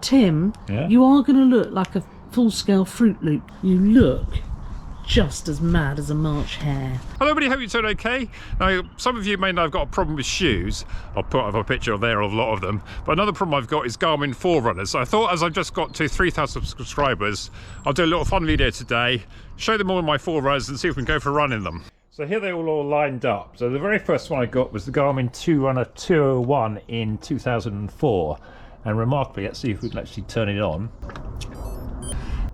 Tim, yeah? You are going to look like a full-scale Fruit Loop. You look just as mad as a March hare. Hello everybody, hope you're doing okay. Now, some of you may know I've got a problem with shoes. I'll put up a picture there of a lot of them. But another problem I've got is Garmin Forerunners. So I thought, as I've just got to 3,000 subscribers, I'll do a little fun video today, show them all my Forerunners and see if we can go for a run in them. So here they're all lined up. So the very first one I got was the Garmin Forerunner 201 in 2004. And remarkably, let's see if we can actually turn it on.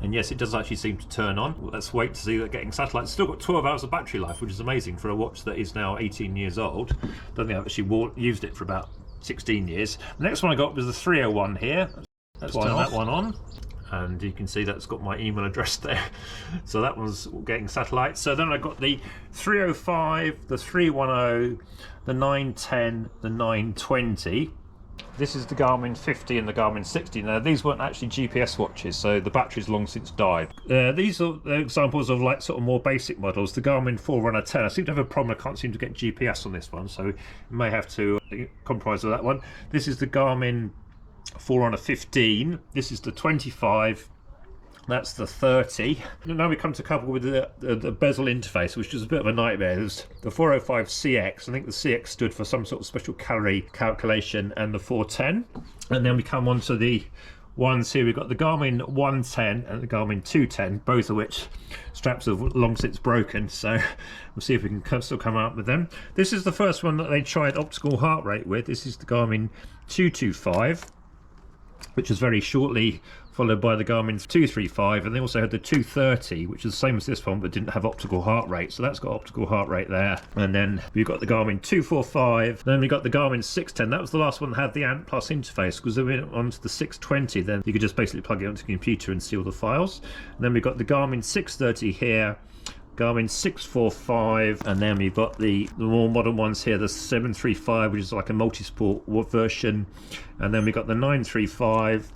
And yes, it does actually seem to turn on. Well, let's wait to see that getting satellite. It's still got 12 hours of battery life, which is amazing for a watch that is now 18 years old. Don't think I've actually used it for about 16 years. The next one I got was the 301 here. Let's turn that one on. And you can see that's got my email address there. So that one's getting satellite. So then I got the 305, the 310, the 910, the 920. This is the Garmin 50 and the Garmin 60. Now these weren't actually GPS watches, so the battery's long since died. These are examples of like sort of more basic models. The Garmin Forerunner 10. I seem to have a problem. I can't seem to get GPS on this one, so you may have to compromise with that one. This is the Garmin Forerunner 15. This is the 25. That's the 30. Now we come to couple with the bezel interface, which is a bit of a nightmare. There's the 405CX. I think the CX stood for some sort of special calorie calculation, and the 410. And then we come on to the ones here. We've got the Garmin 110 and the Garmin 210, both of which straps have long since broken. So we'll see if we can still come out with them. This is the first one that they tried optical heart rate with. This is the Garmin 225, which was very shortly followed by the Garmin 235, and they also had the 230, which is the same as this one but didn't have optical heart rate. So that's got optical heart rate there. And then we've got the Garmin 245, then we got the Garmin 610. That was the last one that had the Ant Plus interface, because then we went on to the 620, then you could just basically plug it onto the computer and see all the files. And then we've got the Garmin 630 here, Garmin 645, and then we've got the more modern ones here, the 735, which is like a multi-sport version, and then we've got the 935,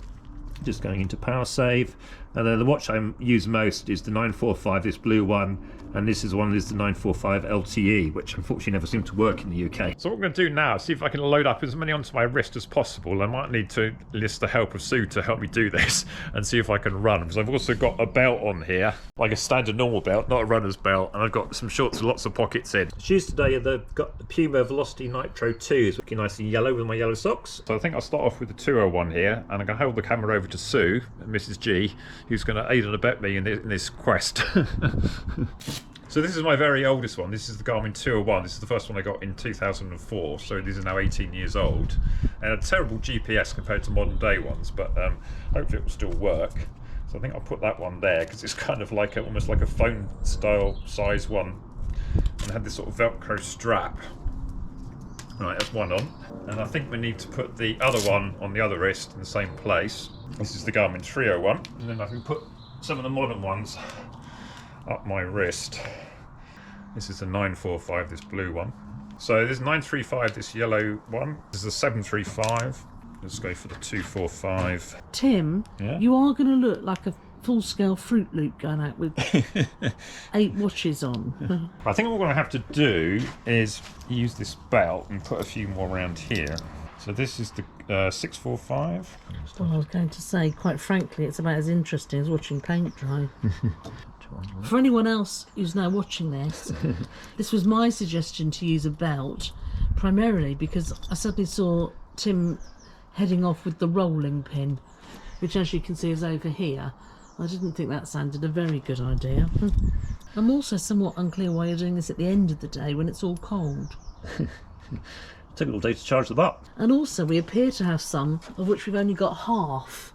just going into power save, and then the watch I use most is the 945, this blue one, and this is the the 945 LTE, which unfortunately never seemed to work in the UK. So what I'm going to do now is see if I can load up as many onto my wrist as possible. I might need to enlist the help of Sue to help me do this and see if I can run, because I've also got a belt on here, like a standard normal belt, not a runner's belt, and I've got some shorts with lots of pockets in. Shoes today, they've got the Puma Velocity Nitro 2s, looking nice and yellow with my yellow socks. So I think I'll start off with the 201 here, and I'm going to hold the camera over to Sue, Mrs. G, who's going to aid and abet me in this quest. So this is my very oldest one. This is the Garmin 201. This is the first one I got in 2004, so these are now 18 years old. And a terrible GPS compared to modern day ones, but hopefully it will still work. So I think I'll put that one there, because it's kind of like almost like a phone style size one. And it had this sort of Velcro strap. Right, that's one on. And I think we need to put the other one on the other wrist in the same place. This is the Garmin 301. And then I can put some of the modern ones up my wrist. This is the 945, this blue one. So this 935, this yellow one. This is the 735. Let's go for the 245. Tim, yeah? You are going to look like a full-scale Fruit Loop going out with 8 watches on. I think what we're going to have to do is use this belt and put a few more around here. So this is the 645. Well, I was going to say, quite frankly, it's about as interesting as watching paint dry. For anyone else who's now watching this, this was my suggestion to use a belt, primarily because I suddenly saw Tim heading off with the rolling pin, which, as you can see, is over here. I didn't think that sounded a very good idea. I'm also somewhat unclear why you're doing this at the end of the day when it's all cold. Took all day to charge them up. And also, we appear to have some of which we've only got half.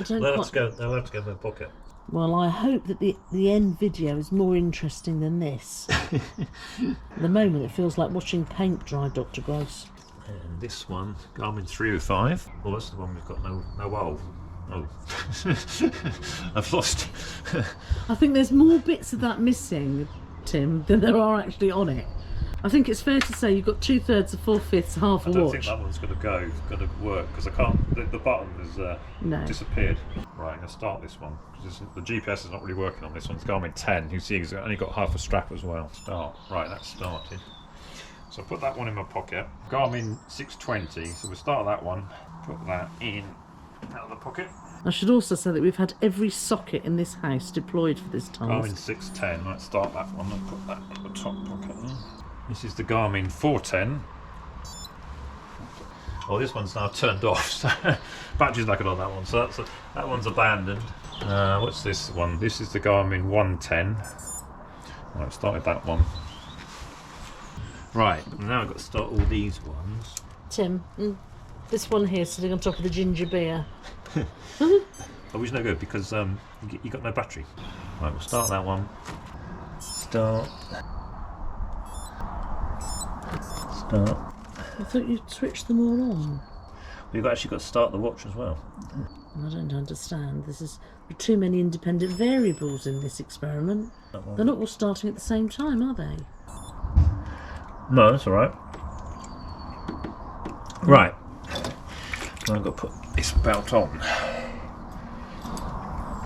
They'll have to go in their pocket. Well, I hope that the end video is more interesting than this. At the moment, it feels like watching paint dry, Dr. Gross. And this one, Garmin 305. Well, that's the one we've got no oil. Oh, I've lost. I think there's more bits of that missing, Tim, than there are actually on it. I think it's fair to say you've got 2/3 to 4/5, half a watch. I don't think that one's going to work, because I can't. The button has disappeared. Right, I'm going to start this one, because the GPS is not really working on this one. It's Garmin 10. You see, it's only got half a strap as well. Start. Right, that's started. So I put that one in my pocket. Garmin 620. So we'll start that one. Put that in out of the pocket. I should also say that we've had every socket in this house deployed for this task. Garmin 610, let's start that one and put that in the top pocket there. This is the Garmin 410. Oh, this one's now turned off, so battery's knackered on that one, so that one's abandoned. What's this one? This is the Garmin 110. Right, start with that one. Right, now I've got to start all these ones. Tim, this one here sitting on top of the ginger beer. Oh, which is no good because you got no battery. Right, we'll start that one. Start. I thought you'd switched them all on. We've actually got to start the watch as well. I don't understand. There are too many independent variables in this experiment. They're not all starting at the same time, are they? No, that's all right. Right. Now I've got to put this belt on.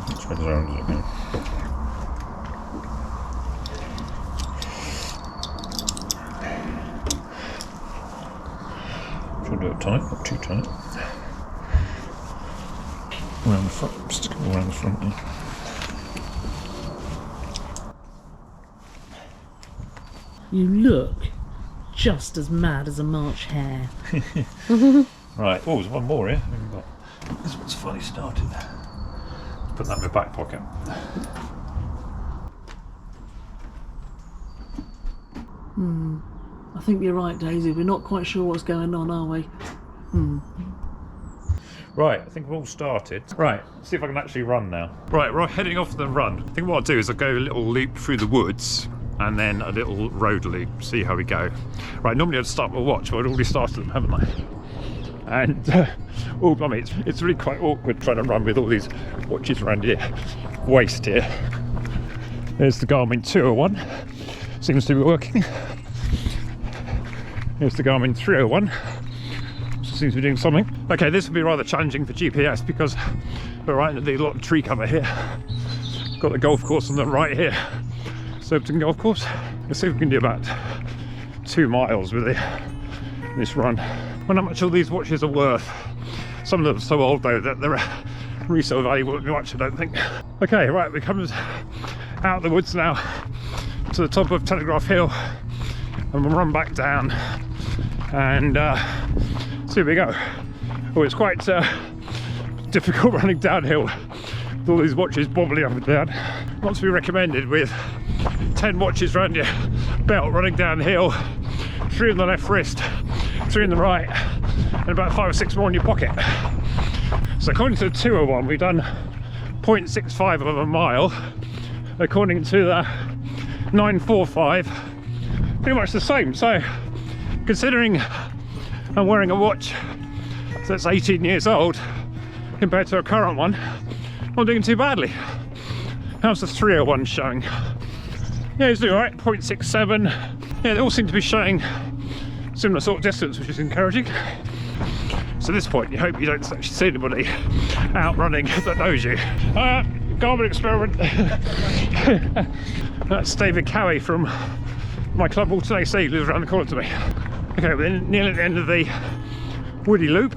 Which way around is it now? Try to do it tight, not too tight. Around the front, stick it all around the front there. You look just as mad as a March hare. Right, oh, there's one more here. This one's fully started. Put that in my back pocket. I think you're right, Daisy. We're not quite sure what's going on, are we? Right, I think we're all started. Right, let's see if I can actually run now. Right, we're heading off the run. I think what I'll do is I'll go a little loop through the woods and then a little road loop, see how we go. Right, normally I'd start my watch, but I'd already started them, haven't I? And, oh, I mean, it's really quite awkward trying to run with all these watches around your waist here. There's the Garmin 201, seems to be working. Here's the Garmin 301, seems to be doing something. Okay, this will be rather challenging for GPS because we're right into the lot of tree cover here. Got the golf course on the right here, Surbiton Golf Course. Let's see if we can do about 2 miles with this run. I wonder how much all these watches are worth. Some of them are so old though that their resale value won't be much, I don't think. Okay, right, we come out of the woods now to the top of Telegraph Hill and we'll run back down and see where we go. Oh, it's quite difficult running downhill with all these watches bobbling up and down. Not to be recommended with 10 watches around your belt running downhill, 3 on the left wrist, 3 in the right, and about 5 or 6 more in your pocket. So according to the 201, we've done 0.65 of a mile. According to the 945, pretty much the same. So considering I'm wearing a watch that's 18 years old compared to a current one, I'm not doing too badly. How's the 301 showing? Yeah, it's doing alright, 0.67. Yeah, they all seem to be showing similar sort of distance, which is encouraging. So at this point, you hope you don't actually see anybody out running that knows you. Garmin experiment. That's David Cowie from my club Alternate Sea, lives around the corner to me. Okay, we're nearly at the end of the woody loop.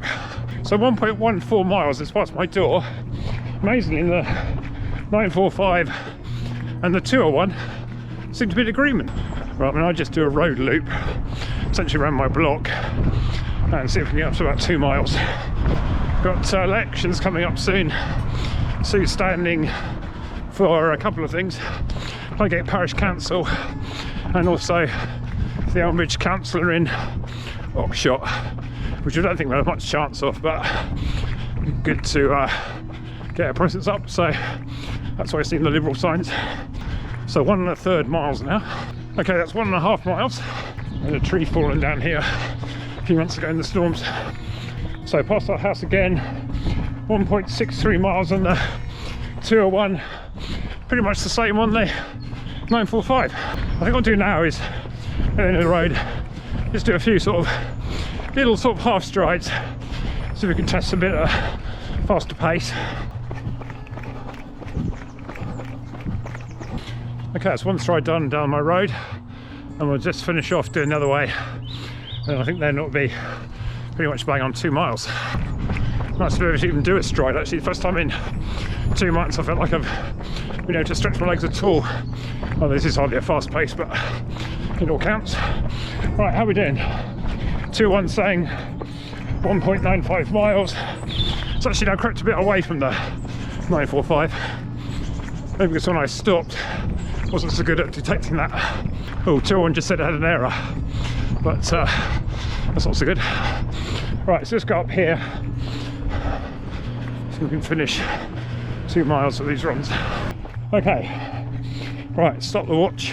So 1.14 miles is past my door. Amazingly, the 945 and the 201 seem to be in agreement. Right, I mean, I just do a road loop, essentially around my block, and see if we can get up to about 2 miles. Got elections coming up soon. Sue's standing for a couple of things. I get parish council and also the Elmbridge councillor in Oxshott, which I don't think we have much chance of, but good to get our presence up. So that's why I've seen the Liberal signs. So 1 1/3 miles now. Okay, that's 1.5 miles. And a tree falling down here a few months ago in the storms. So past our house again, 1.63 miles on the 201, pretty much the same on the 945. I think what I'll do now is, at the end of the road, just do a few sort of little sort of half strides, so we can test a bit of faster pace. Okay, that's 1 stride done down my road, and we'll just finish off doing another way, and I think then it'll be pretty much bang on 2 miles. Nice to be able to even do a stride actually. The first time in 2 months I felt like I've been able to stretch my legs at all. Well, this is hardly a fast pace, but it all counts. Right, how are we doing? 2:1 saying 1.95 miles. It's actually now crept a bit away from the 945. Maybe because when I stopped, I wasn't so good at detecting that. Oh, 2:1 just said it had an error, but that's not so good. Right, so let's go up here so we can finish 2 miles of these runs. Okay, right, stop the watch.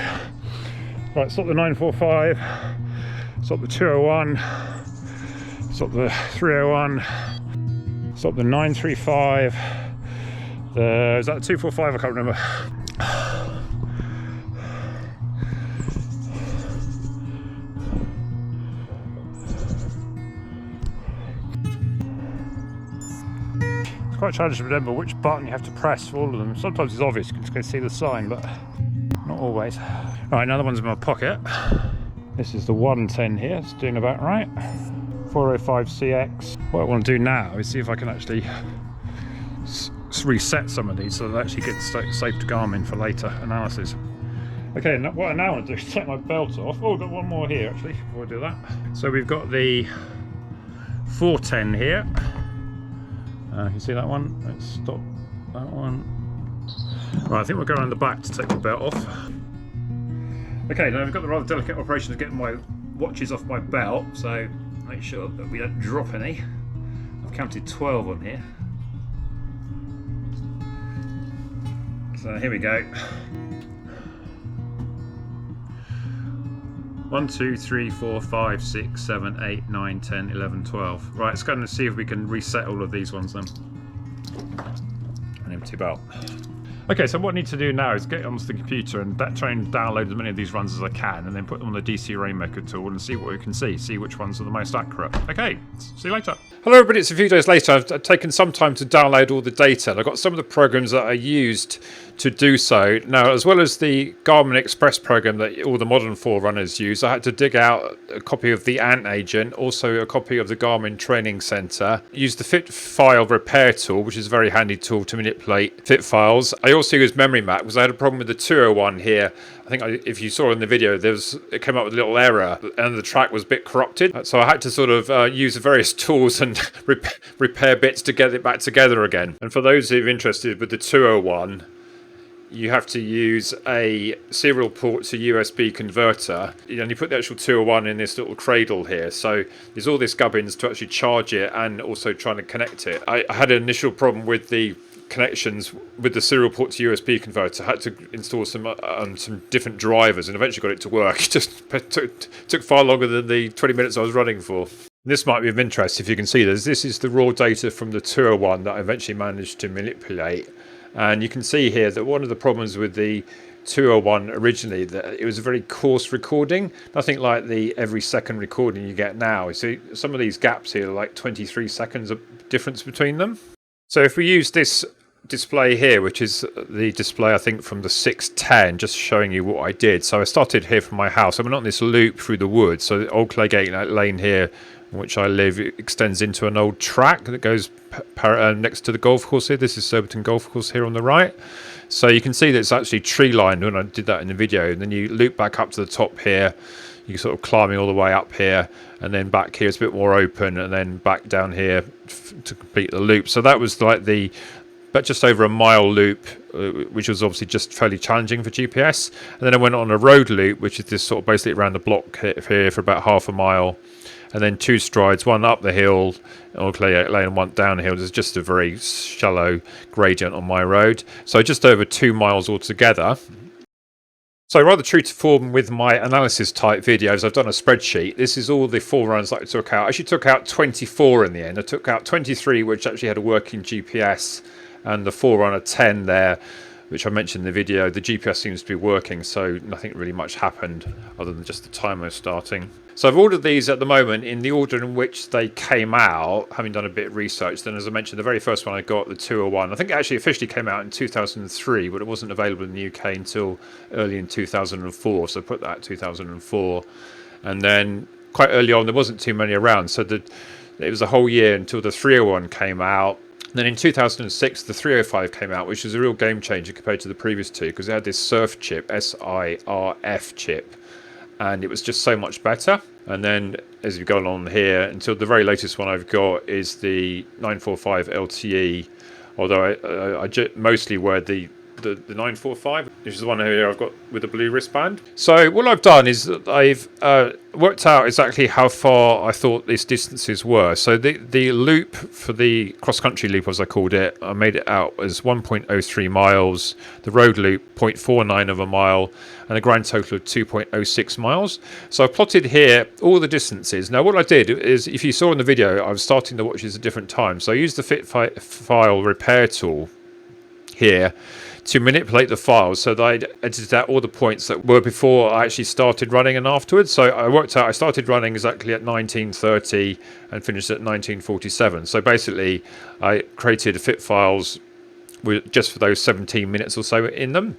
Right, stop the 945, stop the 2:01, stop the 3:01, stop the 935, is that the 2:45? I can't remember. Quite challenging to remember which button you have to press for all of them. Sometimes it's obvious, you can see the sign, but not always. Right, another one's in my pocket. This is the 110 here, it's doing about right. 405CX. What I want to do now is see if I can actually reset some of these so that I actually get saved to Garmin for later analysis. Okay, what I now want to do is take my belt off. Oh, I've got one more here actually before I do that. So we've got the 410 here. You see that one? Let's stop that one. Right, I think we'll go around the back to take the belt off. Okay, now we've got the rather delicate operation of getting my watches off my belt, so make sure that we don't drop any. I've counted 12 on here. So here we go. 1, 2, 3, 4, 5, 6, 7, 8, 9, 10, 11, 12. Right, let's go and see if we can reset all of these ones then. An empty belt. Okay, so what I need to do now is get onto the computer and try and download as many of these runs as I can, and then put them on the DC Rainmaker tool and see what we can see which ones are the most accurate. Okay, see you later. Hello everybody, it's a few days later. I've taken some time to download all the data, and I've got some of the programs that I used to do so. Now, as well as the Garmin Express program that all the modern Forerunners use, I had to dig out a copy of the Ant Agent, also a copy of the Garmin Training Center, use the fit file repair tool, which is a very handy tool to manipulate fit files. I also used Memory Map because I had a problem with the 201 here. I think if you saw in the video, it came up with a little error and the track was a bit corrupted. So I had to sort of use the various tools and repair bits to get it back together again. And for those who are interested with the 201, you have to use a serial port to USB converter. And you put the actual 201 in this little cradle here. So there's all this gubbins to actually charge it and also trying to connect it. I had an initial problem with the connections with the serial port to USB converter. I had to install some different drivers and eventually got it to work. It just took far longer than the 20 minutes I was running for. This might be of interest if you can see this. This is the raw data from the 201 that I eventually managed to manipulate. And you can see here that one of the problems with the 201 originally, that it was a very coarse recording, nothing like the every second recording you get now. You see some of these gaps here are like 23 seconds of difference between them. So if we use this display here, which is the display I think from the 610, just showing you what I did. So I started here from my house. I went on this loop through the woods. So the old Claygate lane here, in which I live, it extends into an old track that goes next to the golf course here. This is Surbiton Golf Course here on the right. So you can see that it's actually tree lined when I did that in the video. And then you loop back up to the top here. You're sort of climbing all the way up here, and then back here it's a bit more open, and then back down here to complete the loop. So that was like but just over a mile loop, which was obviously just fairly challenging for GPS. And then I went on a road loop, which is this sort of basically around the block here for about half a mile. And then 2 strides, one up the hill, or Claygate lane, and one down the hill. There's just a very shallow gradient on my road. So just over 2 miles altogether. So rather true to form with my analysis type videos, I've done a spreadsheet. This is all the Forerunners that I took out. I actually took out 24 in the end. I took out 23 which actually had a working GPS, and the Forerunner 10 there, which I mentioned in the video. The GPS seems to be working, so nothing really much happened other than just the timer starting. So I've ordered these at the moment in the order in which they came out, having done a bit of research. Then, as I mentioned, the very first one I got, the 201, I think it actually officially came out in 2003, but it wasn't available in the UK until early in 2004, so I put that at 2004. And then quite early on, there wasn't too many around, so the it was a whole year until the 301 came out. And then in 2006, the 305 came out, which was a real game changer compared to the previous two, because it had this SIRF chip, SIRF chip, and it was just so much better. And then as we go along here, until the very latest one I've got is the 945 LTE, although I mostly wear the 945, which is the one here I've got with the blue wristband. So what I've done is that I've worked out exactly how far I thought these distances were. So the loop for the cross-country loop, as I called it, I made it out as 1.03 miles, the road loop 0.49 of a mile, and a grand total of 2.06 miles. So I plotted here all the distances. Now what I did is, if you saw in the video, I was starting to watch this at different times. So I used the file repair tool here to manipulate the files so that I'd edited out all the points that were before I actually started running and afterwards. So I worked out I started running exactly at 1930 and finished at 1947. So basically I created fit files with just for those 17 minutes or so in them.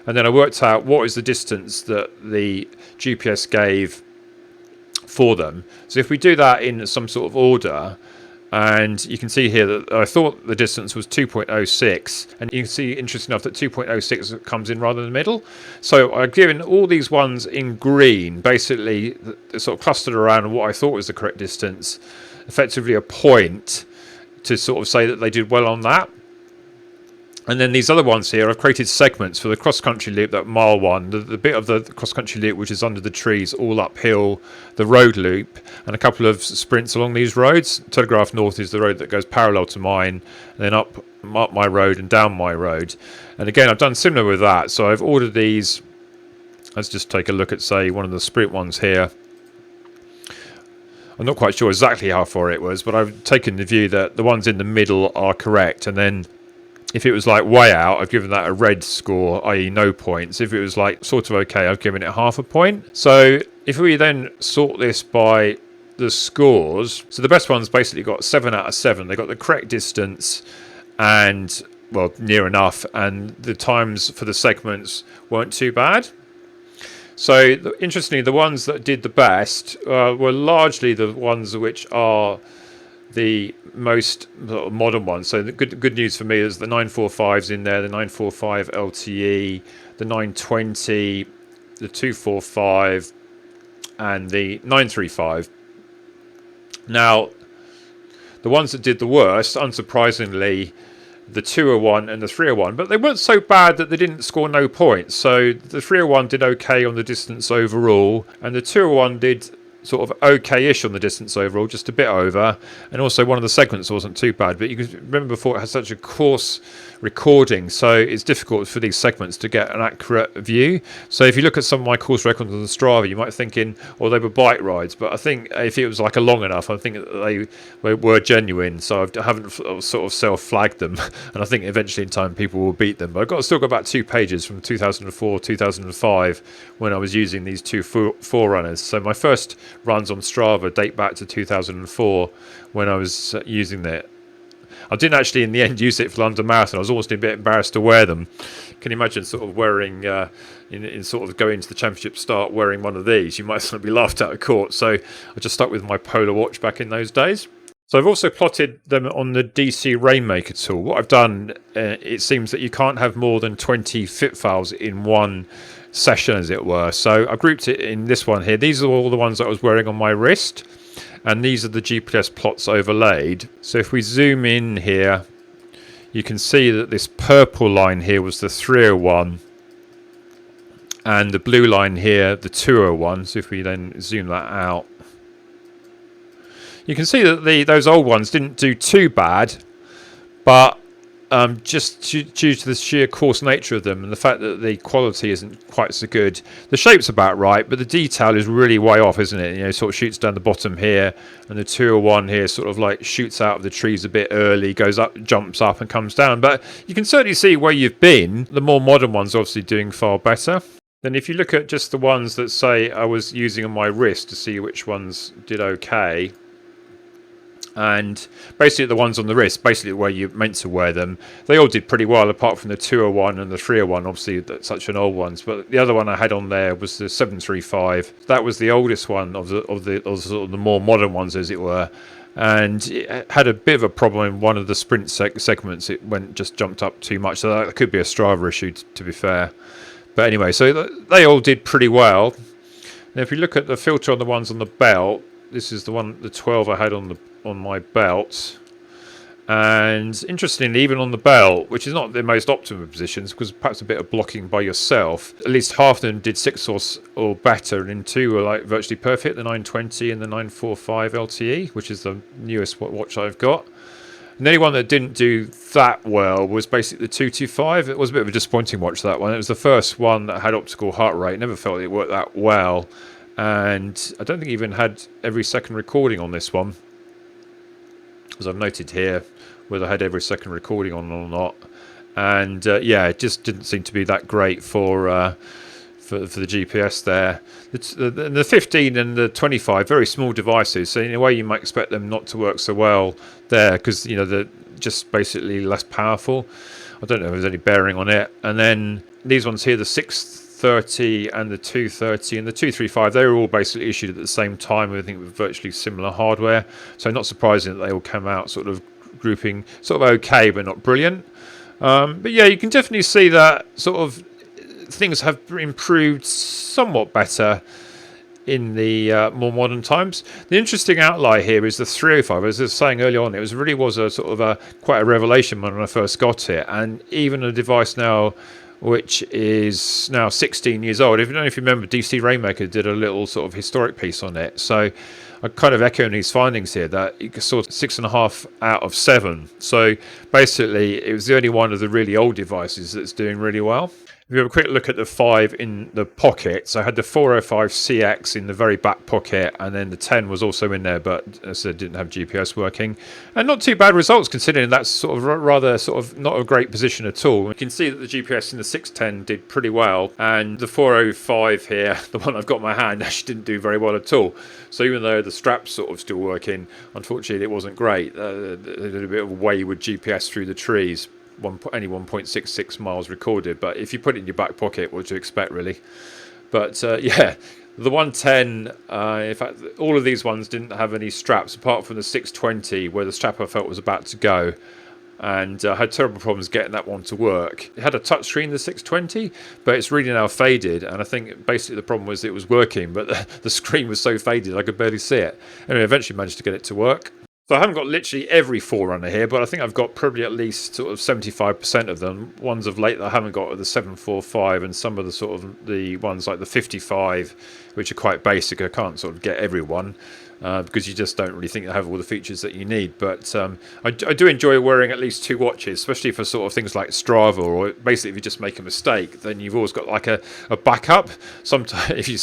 And then I worked out what is the distance that the GPS gave for them. So if we do that in some sort of order, and you can see here that I thought the distance was 2.06, and you can see, interesting enough, that 2.06 comes in rather in the middle. So I've given all these ones in green, basically sort of clustered around what I thought was the correct distance, effectively a point to sort of say that they did well on that. And then these other ones here, I've created segments for the cross-country loop, that mile one, the bit of the cross-country loop which is under the trees, all uphill, the road loop, and a couple of sprints along these roads. Telegraph North is the road that goes parallel to mine, and then up my road and down my road. And again, I've done similar with that. So I've ordered these. Let's just take a look at, say, one of the sprint ones here. I'm not quite sure exactly how far it was, but I've taken the view that the ones in the middle are correct, and then if it was like way out, I've given that a red score, i.e. no points. If it was like sort of okay, I've given it half a point. So if we then sort this by the scores, so the best ones basically got 7 out of 7. They got the correct distance and, well, near enough, and the times for the segments weren't too bad. So interestingly, the ones that did the best were largely the ones which are the most modern ones. So the good news for me is the 945's in there, the 945 LTE, the 920, the 245, and the 935. Now, the ones that did the worst, unsurprisingly, the 201 and the 301, but they weren't so bad that they didn't score no points. So the 301 did okay on the distance overall, and the 201 did sort of okay-ish on the distance overall, just a bit over, and also one of the segments wasn't too bad. But you can remember before, it has such a coarse recording, so it's difficult for these segments to get an accurate view. So if you look at some of my course records on the Strava, you might thinking, oh, they were bike rides, but I think if it was like a long enough, I think that they were genuine. So I haven't sort of self-flagged them, and I think eventually in time people will beat them. But I've still got about 2 pages from 2004, 2005 when I was using these two Forerunners. So my first runs on Strava date back to 2004 when I was using that. I didn't actually in the end use it for London Marathon. I was almost a bit embarrassed to wear them. Can you imagine sort of wearing, in sort of going to the championship start wearing one of these? You might sort of be laughed out of court. So I just stuck with my Polar watch back in those days. So I've also plotted them on the DC Rainmaker tool. What I've done, it seems that you can't have more than 20 fit files in one session, as it were. So I grouped it in this one here. These are all the ones that I was wearing on my wrist, and these are the GPS plots overlaid. So if we zoom in here, you can see that this purple line here was the 301, and the blue line here the 201. So if we then zoom that out, you can see that those old ones didn't do too bad, but just due to the sheer coarse nature of them and the fact that the quality isn't quite so good. The shape's about right, but the detail is really way off, isn't it? You know, sort of shoots down the bottom here, and the 201 here sort of like shoots out of the trees a bit early, goes up, jumps up and comes down. But you can certainly see where you've been. The more modern ones obviously doing far better. Then if you look at just the ones that say I was using on my wrist to see which ones did okay, and basically the ones on the wrist, basically where you're meant to wear them, they all did pretty well, apart from the 201 and the 301, obviously that's such an old ones. But the other one I had on there was the 735. That was the oldest one of the more modern ones, as it were. And it had a bit of a problem in one of the sprint segments. It just jumped up too much, so that could be a Strava issue, to be fair. But anyway, so they all did pretty well. Now, if you look at the filter on the ones on the belt, this is the 12 I had on my belt. And interestingly, even on the belt, which is not the most optimum positions, because perhaps a bit of blocking by yourself, at least half of them did 6 or better, and 2 were like virtually perfect, the 920 and the 945 LTE, which is the newest watch I've got. And the only one that didn't do that well was basically the 225. It was a bit of a disappointing watch, that one. It was the first one that had optical heart rate. Never felt it worked that well. And I don't think it even had every second recording on this one, as I've noted here, whether I had every second recording on or not. And yeah, it just didn't seem to be that great for the GPS there. The 15 and the 25, very small devices, so in a way you might expect them not to work so well there, because they're just basically less powerful. I don't know if there's any bearing on it. And then these ones here, the 630 and the 230 and the 235, they were all basically issued at the same time, I think, with virtually similar hardware. So not surprising that they all came out sort of grouping sort of okay, but not brilliant. But yeah, you can definitely see that sort of things have improved somewhat better in the more modern times. The interesting outlier here is the 305. As I was saying earlier on, it really was a sort of quite a revelation when I first got it, and even a device now which is now 16 years old. If you don't know, if you remember, DC Rainmaker did a little sort of historic piece on it. So I kind of echoing these findings here, that it saw 6.5 out of 7. So basically, it was the only one of the really old devices that's doing really well. If you have a quick look at the 5 in the pocket, so I had the 405 CX in the very back pocket, and then the 10 was also in there, but as I said, didn't have GPS working. And not too bad results, considering that's sort of rather sort of not a great position at all. You can see that the GPS in the 610 did pretty well, and the 405 here, the one I've got in my hand, actually didn't do very well at all. So even though the strap's sort of still working, unfortunately it wasn't great. They did a bit of a wayward GPS through the trees. Only 1.66 miles recorded, but if you put it in your back pocket, what do you expect, really? But yeah, the 110, in fact, all of these ones didn't have any straps apart from the 620, where the strap I felt was about to go, and I had terrible problems getting that one to work. It had a touchscreen, the 620, but it's really now faded, and I think basically the problem was it was working, but the screen was so faded I could barely see it. Anyway, eventually managed to get it to work. So I haven't got literally every Forerunner here, but I think I've got probably at least sort of 75% of them. Ones of late that I haven't got are the 745, and some of the sort of the ones like the 55, which are quite basic. I can't sort of get everyone because you just don't really think they have all the features that you need. But I do enjoy wearing at least 2 watches, especially for sort of things like Strava, or basically if you just make a mistake, then you've always got like a backup. Sometimes if you,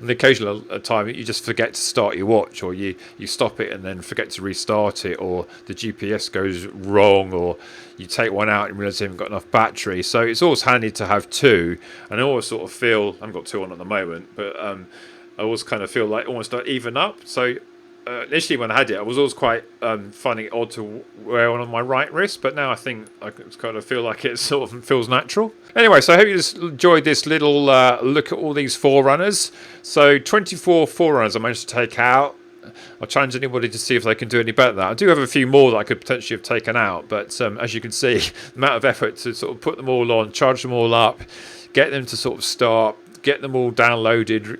on the occasional time, you just forget to start your watch, or you stop it and then forget to restart it, or the GPS goes wrong, or you take one out and realize you haven't got enough battery. So it's always handy to have 2, and I always sort of feel, I haven't got 2 on at the moment, but I always kind of feel like almost not even up. So initially when I had it, I was always quite finding it odd to wear one on my right wrist, but now I think I kind of feel like it sort of feels natural. Anyway, so I hope you just enjoyed this little look at all these Forerunners. So 24 Forerunners I managed to take out. I'll challenge anybody to see if they can do any better than that. I do have a few more that I could potentially have taken out, but as you can see, the amount of effort to sort of put them all on, charge them all up, get them to sort of start, get them all downloaded,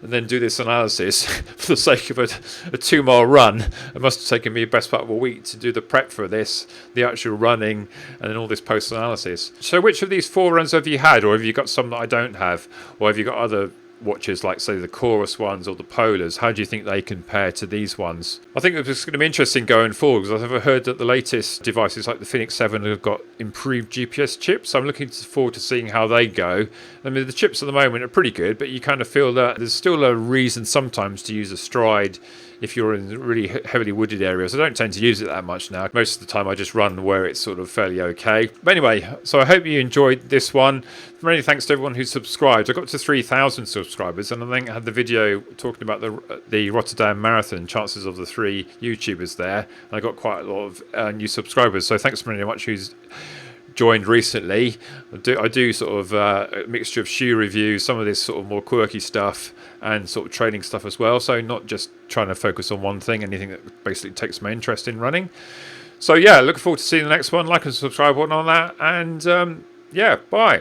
and then do this analysis for the sake of a 2-mile run. It must have taken me the best part of a week to do the prep for this, the actual running, and then all this post-analysis. So which of these Forerunners have you had, or have you got some that I don't have, or have you got other watches like, say, the Chorus ones or the Polars? How do you think they compare to these ones? I think it's going to be interesting going forward, because I've heard that the latest devices like the Phoenix 7 have got improved GPS chips, so I'm looking forward to seeing how they go. I mean, the chips at the moment are pretty good, but you kind of feel that there's still a reason sometimes to use a Stride if you're in really heavily wooded areas. I don't tend to use it that much now. Most of the time I just run where it's sort of fairly okay. But anyway, so I hope you enjoyed this one. Many thanks to everyone who subscribed. I got to 3,000 subscribers, and I think I had the video talking about the Rotterdam Marathon, chances of the 3 YouTubers there. And I got quite a lot of new subscribers. So thanks very much who's joined recently. I do sort of a mixture of shoe reviews, some of this sort of more quirky stuff, and sort of training stuff as well. So not just trying to focus on one thing, anything that basically takes my interest in running. So yeah, looking forward to seeing the next one. Like and subscribe on that, and yeah, bye.